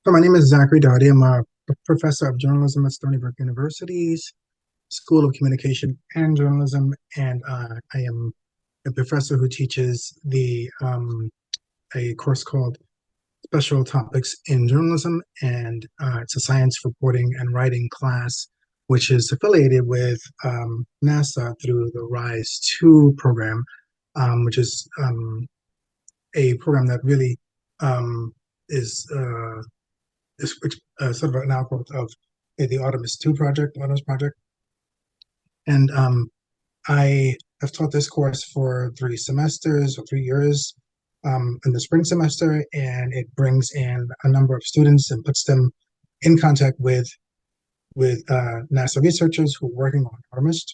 So my name is Zachary Dowdy. I'm a professor of journalism at Stony University's School of Communication and Journalism, and I am a professor who teaches a course called Special Topics in Journalism, and it's a science reporting and writing class, which is affiliated with NASA through the RISE 2 program, which is a program that really um, is which sort of an outgrowth of the Artemis 2 project, Artemis project. And I have taught this course for 3 semesters or 3 years in the spring semester, and it brings in a number of students and puts them in contact with NASA researchers who are working on Artemis.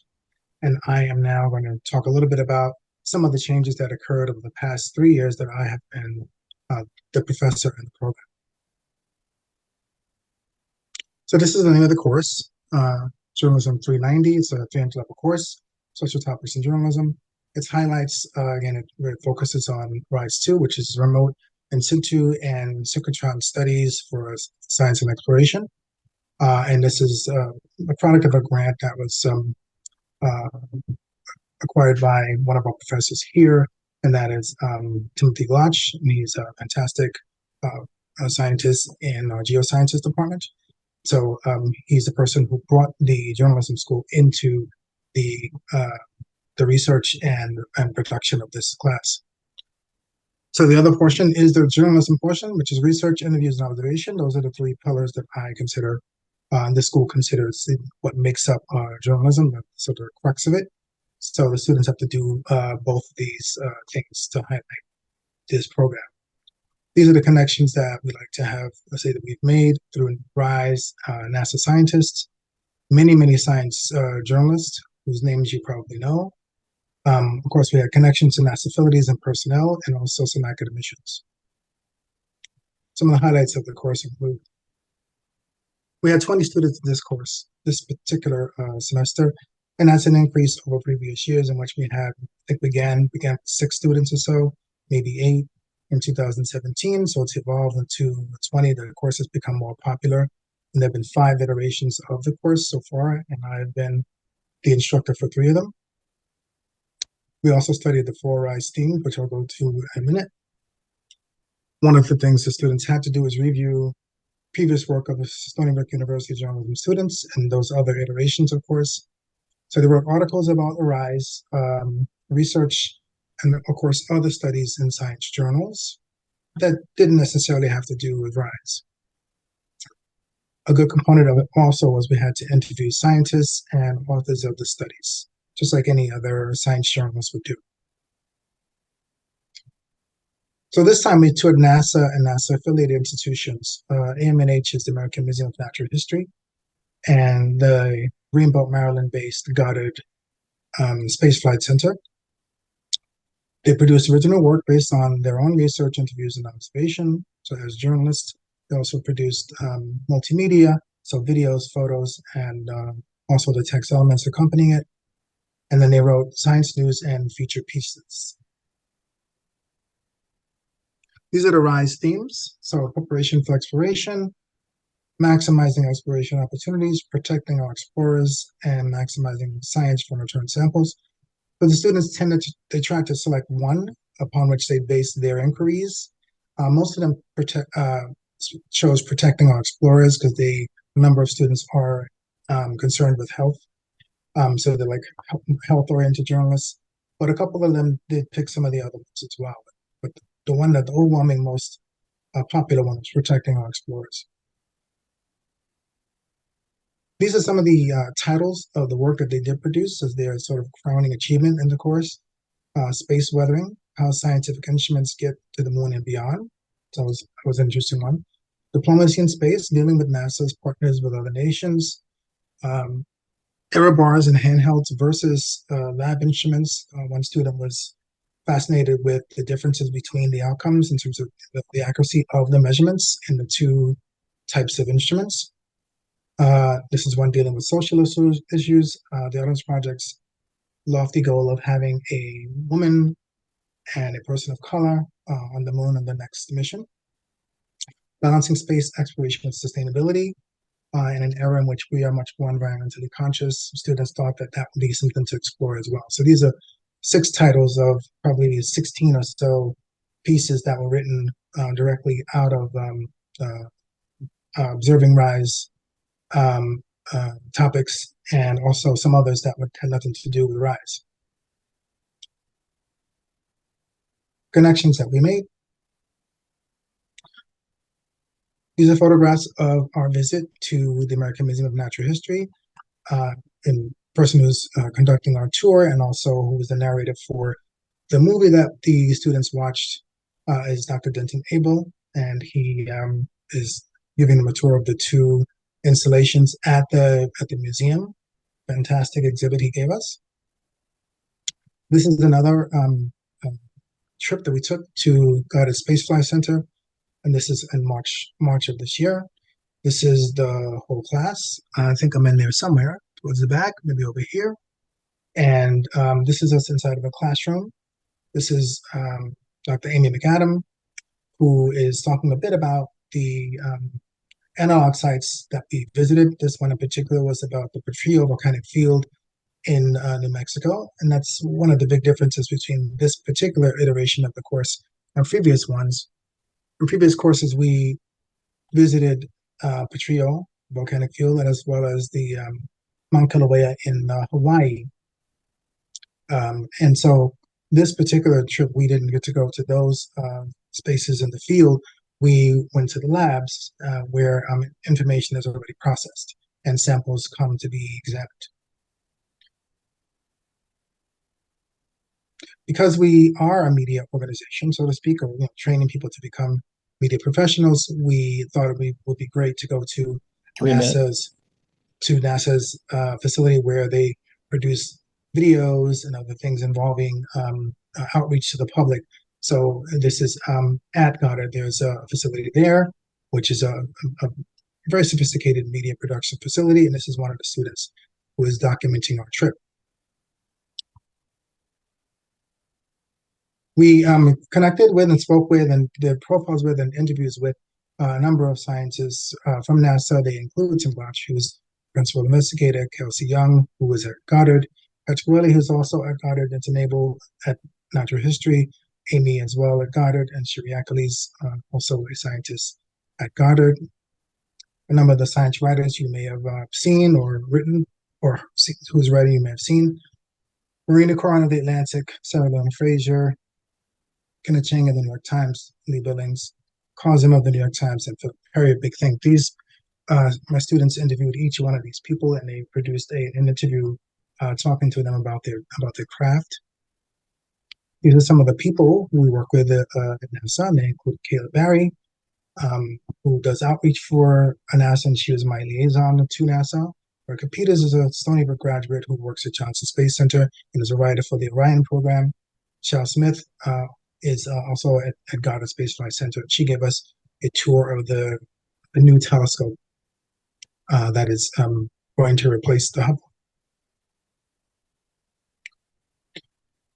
And I am now going to talk a little bit about some of the changes that occurred over the past 3 years that I have been the professor in the program. So this is the name of the course, Journalism 390. It's a 300-level course, Social Topics in Journalism. Its highlights, again, it focuses on RISE 2, which is remote in situ and synchrotron studies for science and exploration. And this is a product of a grant that was acquired by one of our professors here, and that is Timothy Glotch, and he's a fantastic scientist in our geosciences department. So he's the person who brought the journalism school into the research and production of this class. So the other portion is the journalism portion, which is research, interviews, and observation. Those are the three pillars that I consider, the school considers what makes up journalism, the sort of crux of it. So the students have to do both of these things to highlight this program. These are the connections that we like to have, let's say, that we've made through RISE, NASA scientists, many science journalists whose names you probably know. Of course, we had connections to NASA affiliates and personnel, and also some academicians. Some of the highlights of the course include, we had 20 students in this course, this particular semester, and that's an increase over previous years in which we had, I think, began with 6 students or so, maybe 8 in 2017. So it's evolved into 20. The course has become more popular, and there have been 5 iterations of the course so far, and I've been the instructor for 3 of them. We also studied the 4 RISE themes, which I'll go to in a minute. One of the things the students had to do is review previous work of the Stony Brook University journalism students and those other iterations, of course. So they wrote articles about the RISE, research, and of course other studies in science journals that didn't necessarily have to do with RISE. A good component of it also was we had to interview scientists and authors of the studies, just like any other science journalist would do. So this time we toured NASA and NASA-affiliated institutions. AMNH is the American Museum of Natural History, and the Greenbelt, Maryland-based Goddard Space Flight Center. They produced original work based on their own research, interviews, and observation. So as journalists, they also produced multimedia, so videos, photos, and also the text elements accompanying it. And then they wrote science news and feature pieces. These are the RISE themes. So preparation for exploration, maximizing exploration opportunities, protecting our explorers, and maximizing science from returned samples. So the students they try to select one upon which they base their inquiries. Most of them chose protecting our explorers because a number of students are concerned with health. So they're like health-oriented journalists. But a couple of them did pick some of the other ones as well. But the overwhelming most popular one was protecting our explorers. These are some of the titles of the work that they did produce as their sort of crowning achievement in the course. Space weathering, how scientific instruments get to the moon and beyond. So that was an interesting one. Diplomacy in space, dealing with NASA's partners with other nations. Error bars and handhelds versus lab instruments. One student was fascinated with the differences between the outcomes in terms of the accuracy of the measurements in the 2 types of instruments. This is one dealing with social issues. The Artemis Project's lofty goal of having a woman and a person of color on the moon on the next mission. balancing space exploration with sustainability. In an era in which we are much more environmentally conscious, students thought that that would be something to explore as well. So these are 6 titles of probably 16 or so pieces that were written directly out of observing rise topics, and also some others that had nothing to do with rise. Connections that we made. These are photographs of our visit to the American Museum of Natural History. And person who's conducting our tour and also who was the narrator for the movie that the students watched is Dr. Denton Abel, and he is giving them a tour of the 2 installations at the museum. Fantastic exhibit he gave us. This is another trip that we took to Goddard Space Flight Center, and this is in March of this year. This is the whole class. I think I'm in there somewhere towards the back, maybe over here. And this is us inside of a classroom. This is Dr. Amy McAdam, who is talking a bit about the analog sites that we visited. This one in particular was about the Petrillo volcanic field in New Mexico. And that's one of the big differences between this particular iteration of the course and previous ones. In previous courses, we visited Petrillo volcanic field, and as well as the Mount Kilauea in Hawaii. And so this particular trip, we didn't get to go to those spaces in the field. We went to the labs where information is already processed and samples come to be examined. Because we are a media organization, so to speak, or training people to become media professionals, we thought it would be great to go to NASA's facility where they produce videos and other things involving outreach to the public. So this is at Goddard. There's a facility there, which is a very sophisticated media production facility, and this is one of the students who is documenting our trip. We connected with and spoke with and did profiles with and interviews with a number of scientists from NASA. They include Tim Blatch, who's principal investigator, Kelsey Young, who was at Goddard, Patrick Wiley, who's also at Goddard, and Enable at Natural History, Amy as well at Goddard, and Shiri Achilles, also a scientist at Goddard. A number of the science writers you may have seen or written, or whose writing you may have seen. Marina Coran of The Atlantic, Sarah Lynn Fraser, Kenneth Chang of the New York Times, Lee Billings, Cosm of the New York Times, and Philip Perry, a big thing. These, my students interviewed each one of these people, and they produced an interview talking to them about their craft. These are some of the people who we work with at NASA, and they include Kayla Barry, who does outreach for NASA, and she was my liaison to NASA. Erica Peters is a Stony Brook graduate who works at Johnson Space Center and is a writer for the Orion program. Shal Smith is also at Goddard Space Flight Center. She gave us a tour of the new telescope that is going to replace the Hubble.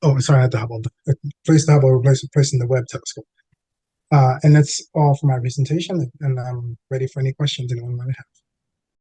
Oh, sorry, not the Hubble. Replace the Hubble, replacing the Webb telescope. And that's all for my presentation, and I'm ready for any questions anyone might have.